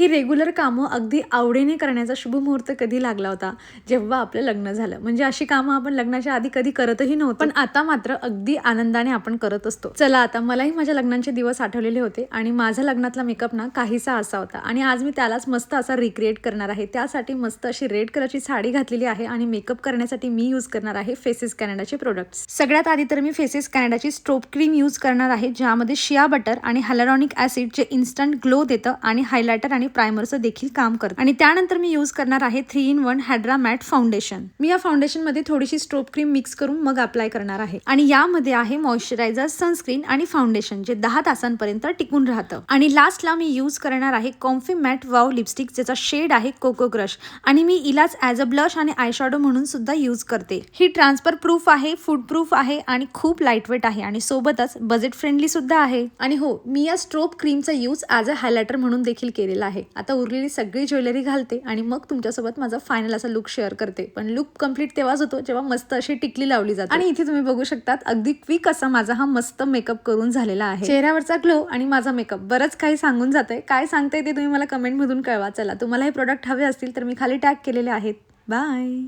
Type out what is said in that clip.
ही regular कामं अगदी आवडीने करण्याचा शुभ मुहूर्त कधी लागला होता, जेव्हा आपलं लग्न झालं. म्हणजे अशी कामं आपण लग्नाच्या आधी कधी करतही नव्हतो, पण आता मात्र अगदी आनंदाने आपण करत असतो. चला आता मलाही माझ्या लग्नाचे दिवस आठवलेले होते आणि माझा लग्नातला मेकअप ना काहीसा असा होता आणि आज मी त्यालाच मस्त असा रिक्रिएट करणार आहे. त्यासाठी मस्त अशी रेड कलरची साडी घातलेली आहे आणि मेकअप करण्यासाठी मी यूज करणार आहे फेसेस कॅनडाचे प्रोडक्ट्स. सगळ्यात आधी तर मी फेसेस कॅनडाची स्ट्रोब क्रीम यूज करणार आहे, ज्यामध्ये शिया बटर आणि हायलुरॉनिक ऍसिड जे इन्स्टंट ग्लो देतं आणि हायलायटर आणि प्रायमरचं देखील काम करतं. आणि त्यानंतर मी यूज करणार आहे 3-in-1 हायड्रा मॅट फाउंडेशन. मी या फाउंडेशन मध्ये थोडीशी स्ट्रोब क्रीम मिक्स करून मग अप्लाय करणार आहे आणि यामध्ये आहे मॉइश्चरायझर, सनस्क्रीन आणि फाउंडेशन जे 10 तासांपर्यंत टिकून राहतं. आणि लास्टला मी यूज करणार आहे कॉम्फी मॅट वाव लिपस्टिक, ज्याचा शेड आहे कोको क्रश आणि मी इलाच ॲज अ ब्लश आणि आयशॅडो म्हणून सुद्धा यूज करते. ही ट्रान्सफर प्रूफ आहे, फूड प्रूफ आहे आणि खूप लाईटवेट आहे आणि सोबतच बजेट फ्रेंडली सुद्धा आहे. आणि हो, मी या स्ट्रोब क्रीमचा यूज ॲज अ हायलायटर म्हणून देखील केलेला आहे. आता उरलेली सगळी ज्वेलरी घालते आणि मग तुमच्यासोबत माझा फायनल असा लुक शेअर करते. पण लुक कम्प्लीट तेव्हाच होतो जेव्हा मस्त अशी टिकली लावली जाते. आणि इथे तुम्ही बघू शकतात अगदी क्विक असा माझा हा मस्त मेकअप करून झालेला आहे. चेहऱ्यावरचा ग्लो आणि माझा मेकअप बरंच काही सांगून जाते. काय सांगते ते तुम्ही मला कमेंट मधून कळवा. चला, तुम्हाला हे प्रोडक्ट हवे असतील तर मी खाली टॅग केलेले आहेत. बाय.